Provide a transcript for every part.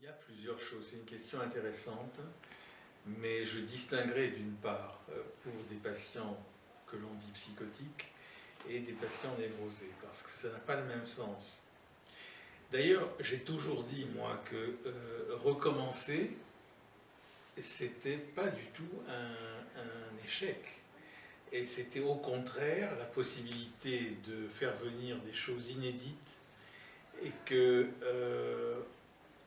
Il y a plusieurs choses, c'est une question intéressante, mais je distinguerai d'une part pour des patients que l'on dit psychotiques et des patients névrosés, parce que ça n'a pas le même sens. D'ailleurs, j'ai toujours dit, moi, que recommencer, c'était pas du tout un échec. Et c'était au contraire la possibilité de faire venir des choses inédites et que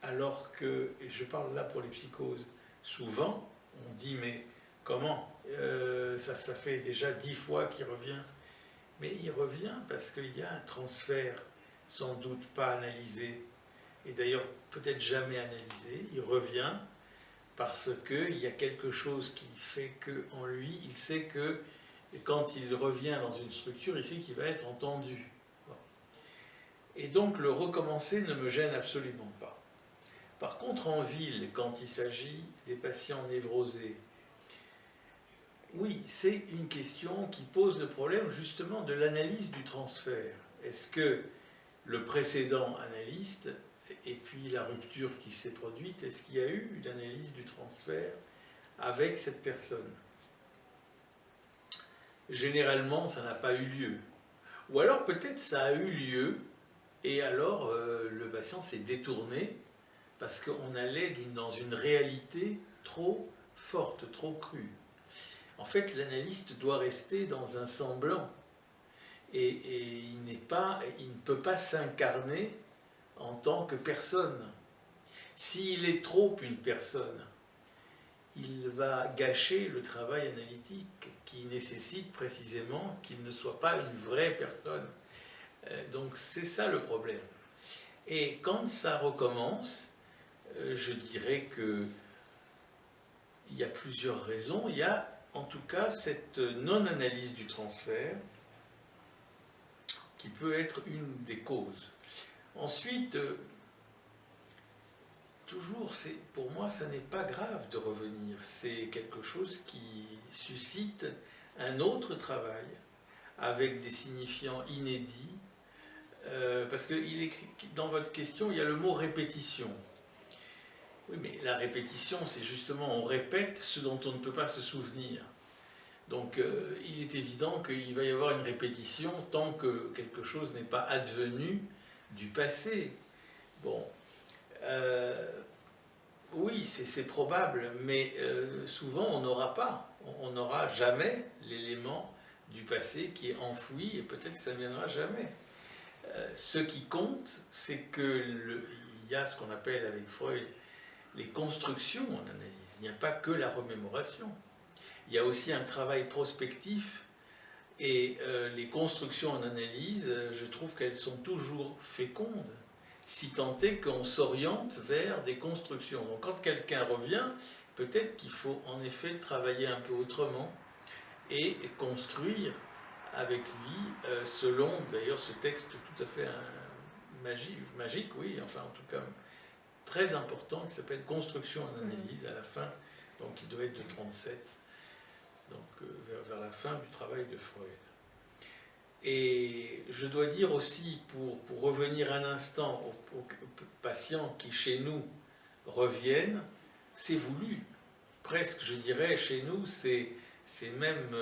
alors que, et je parle là pour les psychoses, souvent on dit mais comment ça fait déjà 10 fois qu'il revient. Mais il revient parce qu'il y a un transfert sans doute pas analysé, et d'ailleurs peut-être jamais analysé. Il revient parce qu'il y a quelque chose qui fait qu'en lui, il sait que quand il revient dans une structure, il sait qu'il va être entendu. Bon. Et donc le recommencer ne me gêne absolument pas. Par contre, en ville, quand il s'agit des patients névrosés, oui, c'est une question qui pose le problème justement de l'analyse du transfert. Est-ce que le précédent analyste, et puis la rupture qui s'est produite, est-ce qu'il y a eu une analyse du transfert avec cette personne? Généralement, ça n'a pas eu lieu. Ou alors peut-être ça a eu lieu, et alors le patient s'est détourné, parce qu'on allait dans une réalité trop forte, trop crue. En fait, l'analyste doit rester dans un semblant, et il ne peut pas s'incarner en tant que personne. S'il est trop une personne, il va gâcher le travail analytique qui nécessite précisément qu'il ne soit pas une vraie personne. Donc c'est ça le problème. Et quand ça recommence, je dirais qu'il y a plusieurs raisons. Il y a en tout cas cette non-analyse du transfert qui peut être une des causes. Ensuite, toujours, pour moi, ça n'est pas grave de revenir. C'est quelque chose qui suscite un autre travail avec des signifiants inédits. Parce que dans votre question, il y a le mot répétition. Oui, mais la répétition, c'est justement, on répète ce dont on ne peut pas se souvenir. Donc, il est évident qu'il va y avoir une répétition tant que quelque chose n'est pas advenu du passé. Bon, oui, c'est probable, mais souvent on n'aura pas, on n'aura jamais l'élément du passé qui est enfoui, et peut-être ça ne viendra jamais. Ce qui compte, c'est qu'il y a ce qu'on appelle avec Freud les constructions en analyse. Il n'y a pas que la remémoration. Il y a aussi un travail prospectif, et les constructions en analyse, je trouve qu'elles sont toujours fécondes, si tant est qu'on s'oriente vers des constructions. Donc quand quelqu'un revient, peut-être qu'il faut en effet travailler un peu autrement et construire avec lui, selon d'ailleurs ce texte tout à fait magique, oui, enfin en tout cas très important, qui s'appelle Construction en analyse, à la fin, donc il doit être de 37, donc vers la fin du travail de Freud. Et je dois dire aussi, pour revenir un instant aux patients qui chez nous reviennent, c'est voulu. Presque, je dirais, chez nous, c'est même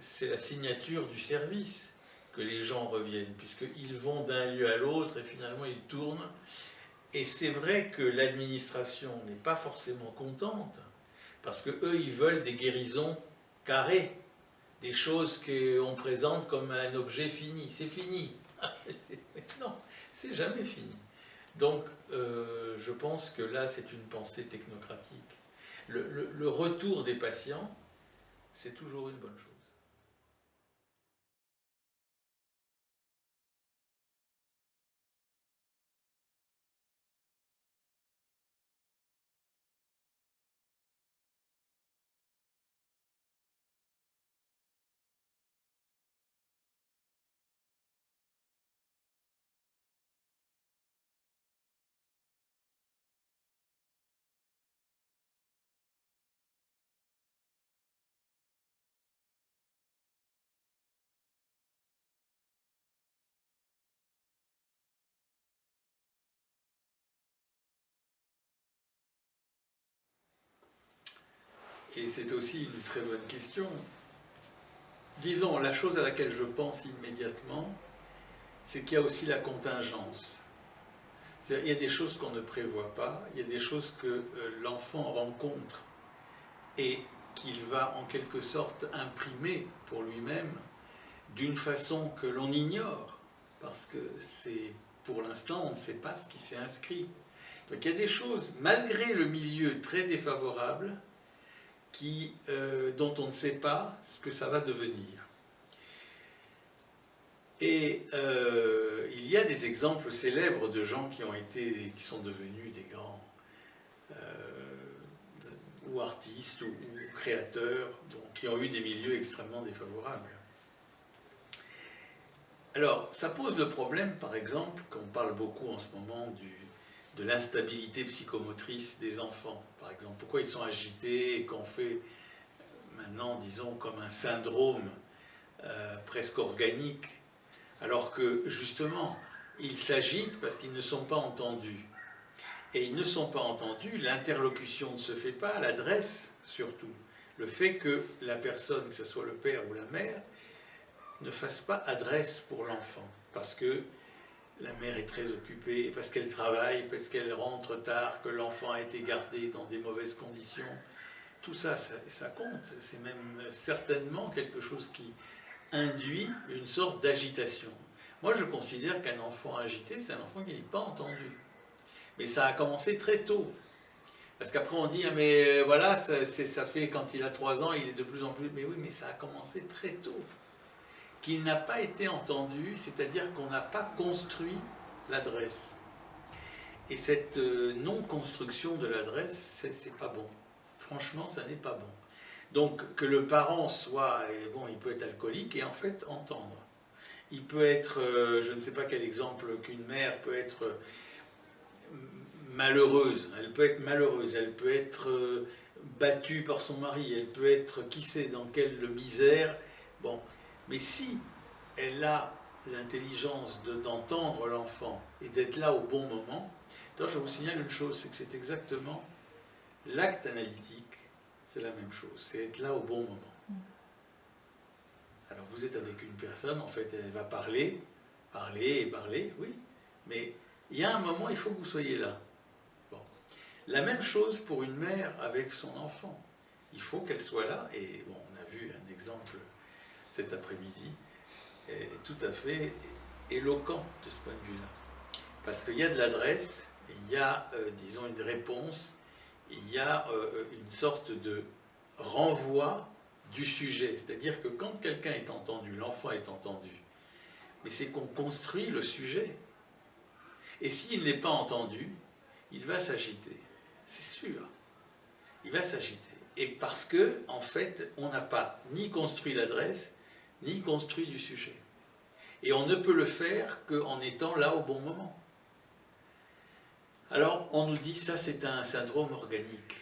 c'est la signature du service que les gens reviennent, puisqu'ils vont d'un lieu à l'autre et finalement ils tournent. Et c'est vrai que l'administration n'est pas forcément contente, parce qu'eux, ils veulent des guérisons carrées, des choses qu'on présente comme un objet fini. C'est fini. Non, c'est jamais fini. Donc, je pense que là, c'est une pensée technocratique. Le retour des patients, c'est toujours une bonne chose. et c'est aussi une très bonne question. Disons, la chose à laquelle je pense immédiatement, c'est qu'il y a aussi la contingence. C'est-à-dire, il y a des choses qu'on ne prévoit pas, il y a des choses que l'enfant rencontre et qu'il va en quelque sorte imprimer pour lui-même d'une façon que l'on ignore, parce que pour l'instant, on ne sait pas ce qui s'est inscrit. Donc il y a des choses, malgré le milieu très défavorable, dont on ne sait pas ce que ça va devenir. Et il y a des exemples célèbres de gens qui sont devenus des grands ou artistes ou créateurs, qui ont eu des milieux extrêmement défavorables. Alors, ça pose le problème, par exemple, qu'on parle beaucoup en ce moment de l'instabilité psychomotrice des enfants. Par exemple, pourquoi ils sont agités et qu'on fait maintenant, disons, comme un syndrome presque organique, alors que, justement, ils s'agitent parce qu'ils ne sont pas entendus. Et ils ne sont pas entendus, l'interlocution ne se fait pas, l'adresse surtout. Le fait que la personne, que ce soit le père ou la mère, ne fasse pas adresse pour l'enfant, parce que la mère est très occupée, parce qu'elle travaille, parce qu'elle rentre tard, que l'enfant a été gardé dans des mauvaises conditions. Tout ça, ça compte. C'est même certainement quelque chose qui induit une sorte d'agitation. Moi, je considère qu'un enfant agité, c'est un enfant qui n'est pas entendu. Mais ça a commencé très tôt. Parce qu'après, on dit, ah, mais voilà, ça fait quand il a 3 ans, il est de plus en plus... Mais oui, mais ça a commencé très tôt. Qu'il n'a pas été entendu, c'est-à-dire qu'on n'a pas construit l'adresse. Et cette non-construction de l'adresse, c'est pas bon. Franchement, ça n'est pas bon. Donc, que le parent soit, bon, il peut être alcoolique et en fait entendre. Il peut être, je ne sais pas quel exemple, qu'une mère peut être malheureuse. Elle peut être malheureuse, elle peut être battue par son mari, elle peut être, qui sait, dans quelle misère. Bon. Mais si elle a l'intelligence d'entendre l'enfant et d'être là au bon moment, alors je vous signale une chose, c'est que c'est exactement l'acte analytique, c'est la même chose, c'est être là au bon moment. Alors vous êtes avec une personne, en fait elle va parler, oui, mais il y a un moment, il faut que vous soyez là. Bon. La même chose pour une mère avec son enfant. Il faut qu'elle soit là, et bon, on a vu un exemple cet après-midi, est tout à fait éloquent de ce point de vue-là. Parce qu'il y a de l'adresse, il y a, disons, une réponse, il y a une sorte de renvoi du sujet. C'est-à-dire que quand quelqu'un est entendu, l'enfant est entendu, mais c'est qu'on construit le sujet. Et s'il n'est pas entendu, il va s'agiter. C'est sûr. Il va s'agiter. Et parce que, en fait, on n'a pas ni construit l'adresse, ni construit du sujet. Et on ne peut le faire qu'en étant là au bon moment. Alors, on nous dit, ça c'est un syndrome organique.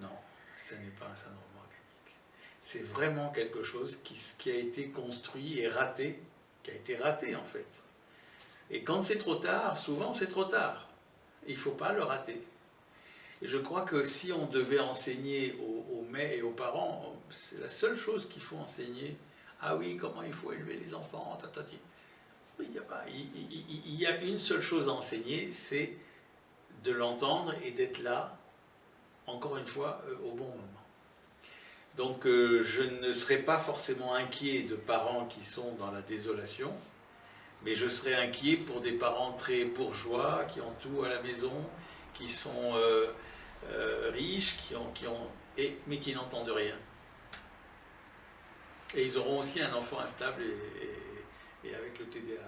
Non, ce n'est pas un syndrome organique. C'est vraiment quelque chose qui a été construit et raté, qui a été raté en fait. Et quand c'est trop tard, souvent c'est trop tard. Il ne faut pas le rater. Et je crois que si on devait enseigner aux mères et aux parents, c'est la seule chose qu'il faut enseigner. Ah oui, comment il faut élever les enfants, tatati. Il y a une seule chose à enseigner, c'est de l'entendre et d'être là, encore une fois, au bon moment. Donc je ne serai pas forcément inquiet de parents qui sont dans la désolation, mais je serai inquiet pour des parents très bourgeois, qui ont tout à la maison, qui sont riches, mais qui n'entendent rien. Et ils auront aussi un enfant instable et avec le TDAH.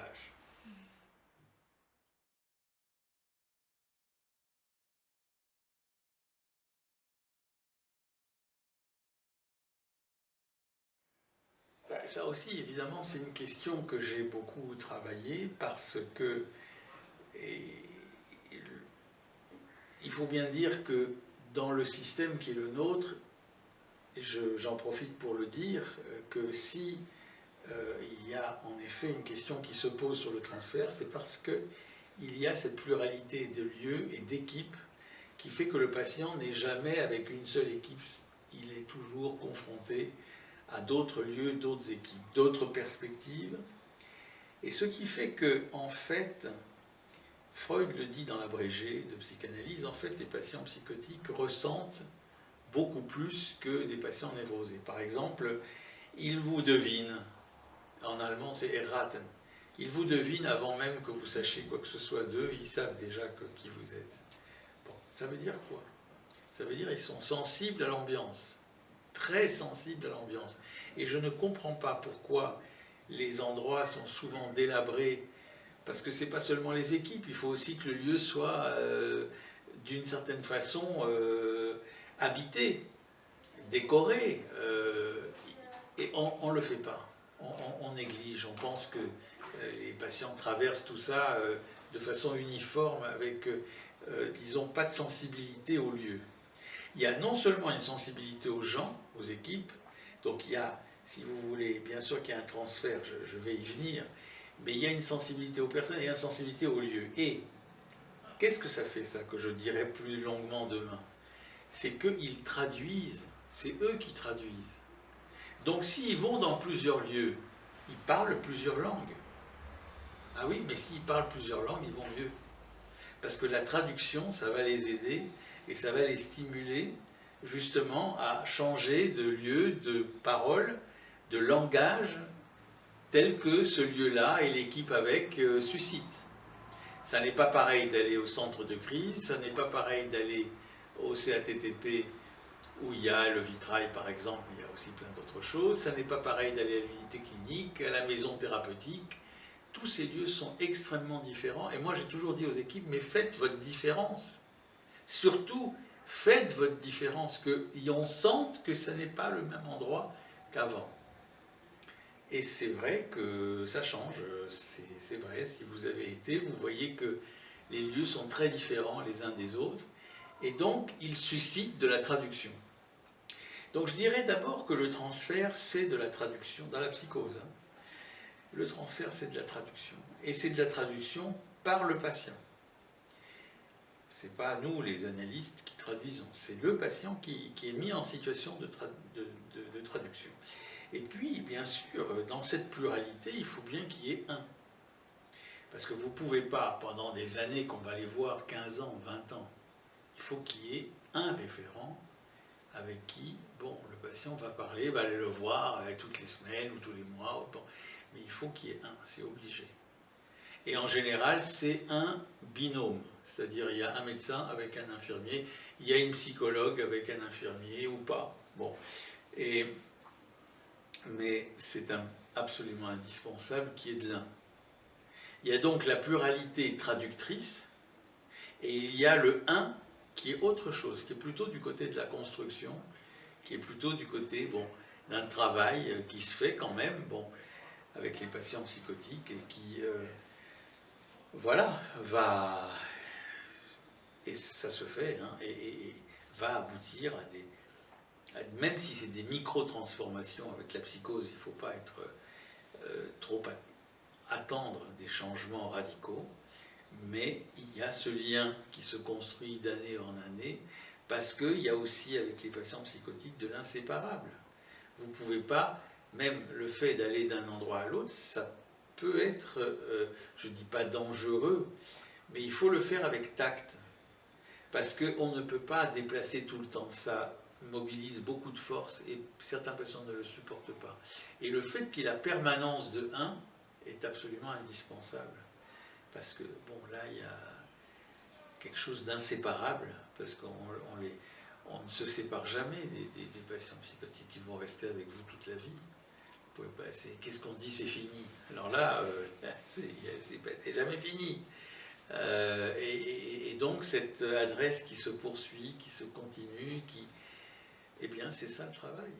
Ça aussi, évidemment, c'est une question que j'ai beaucoup travaillé parce que il faut bien dire que dans le système qui est le nôtre, j'en profite pour le dire, que si il y a en effet une question qui se pose sur le transfert, c'est parce qu'il y a cette pluralité de lieux et d'équipes qui fait que le patient n'est jamais avec une seule équipe il est toujours confronté à d'autres lieux, d'autres équipes, d'autres perspectives. Et ce qui fait que, en fait, Freud le dit dans l'abrégé de psychanalyse, en fait, les patients psychotiques ressentent beaucoup plus que des patients névrosés. Par exemple, ils vous devinent, en allemand c'est erraten, ils vous devinent avant même que vous sachiez quoi que ce soit d'eux, ils savent déjà qui vous êtes. Bon, ça veut dire quoi? Ça veut dire qu'ils sont sensibles à l'ambiance, très sensibles à l'ambiance. Et je ne comprends pas pourquoi les endroits sont souvent délabrés, parce que ce n'est pas seulement les équipes, il faut aussi que le lieu soit d'une certaine façon habité, décoré, et on ne le fait pas, on néglige, on pense que les patients traversent tout ça de façon uniforme, avec, disons, pas de sensibilité au lieu. Il y a non seulement une sensibilité aux gens, aux équipes, donc il y a, si vous voulez, bien sûr qu'il y a un transfert, je vais y venir, mais il y a une sensibilité aux personnes et une sensibilité aux lieux. Et qu'est-ce que ça fait, ça, que je dirai plus longuement demain? C'est qu'ils traduisent, c'est eux qui traduisent. Donc s'ils vont dans plusieurs lieux, ils parlent plusieurs langues. Ah oui, mais s'ils parlent plusieurs langues, ils vont mieux. Parce que la traduction, ça va les aider et ça va les stimuler justement à changer de lieu, de parole, de langage, tel que ce lieu-là et l'équipe avec suscitent. Ça n'est pas pareil d'aller au centre de crise, ça n'est pas pareil d'aller au CATTP où il y a le vitrail par exemple, il y a aussi plein d'autres choses, ça n'est pas pareil d'aller à l'unité clinique, à la maison thérapeutique. Tous ces lieux sont extrêmement différents et moi j'ai toujours dit aux équipes, mais faites votre différence. Surtout, faites votre différence, qu'on sente que ce n'est pas le même endroit qu'avant. Et c'est vrai que ça change, c'est vrai, si vous avez été, vous voyez que les lieux sont très différents les uns des autres, et donc ils suscitent de la traduction. Donc je dirais d'abord que le transfert, c'est de la traduction, dans la psychose. Le transfert, c'est de la traduction. Et c'est de la traduction par le patient. Ce n'est pas nous, les analystes, qui traduisons. C'est le patient qui est mis en situation de traduction. Et puis, bien sûr, dans cette pluralité, il faut bien qu'il y ait un. Parce que vous ne pouvez pas, pendant des années qu'on va les voir, 15 ans, 20 ans, il faut qu'il y ait un référent avec qui, bon, le patient va parler, va aller le voir toutes les semaines ou tous les mois, bon, mais il faut qu'il y ait un, c'est obligé. Et en général, c'est un binôme, c'est-à-dire il y a un médecin avec un infirmier, il y a une psychologue avec un infirmier ou pas. Bon, mais c'est absolument indispensable qu'il y ait de l'un. Il y a donc la pluralité traductrice, et il y a le un qui est autre chose, qui est plutôt du côté de la construction, qui est plutôt du côté d'un travail qui se fait quand même avec les patients psychotiques et qui voilà, va, et ça se fait, et va aboutir à des, même si c'est des micro-transformations avec la psychose, il ne faut pas être trop attendre des changements radicaux, mais il y a ce lien qui se construit d'année en année, parce qu'il y a aussi avec les patients psychotiques de l'inséparable. Vous ne pouvez pas, même le fait d'aller d'un endroit à l'autre, ça peut être, je ne dis pas dangereux, mais il faut le faire avec tact, parce qu'on ne peut pas déplacer tout le temps, ça mobilise beaucoup de force et certains patients ne le supportent pas. Et le fait qu'il y ait la permanence de 1 est absolument indispensable. Parce que, bon, là, il y a quelque chose d'inséparable, parce qu'on ne se sépare jamais des patients psychotiques qui vont rester avec vous toute la vie. Qu'est-ce qu'on dit, c'est fini. Alors là, c'est jamais fini. Et donc, cette adresse qui se poursuit, qui se continue, eh bien, c'est ça le travail.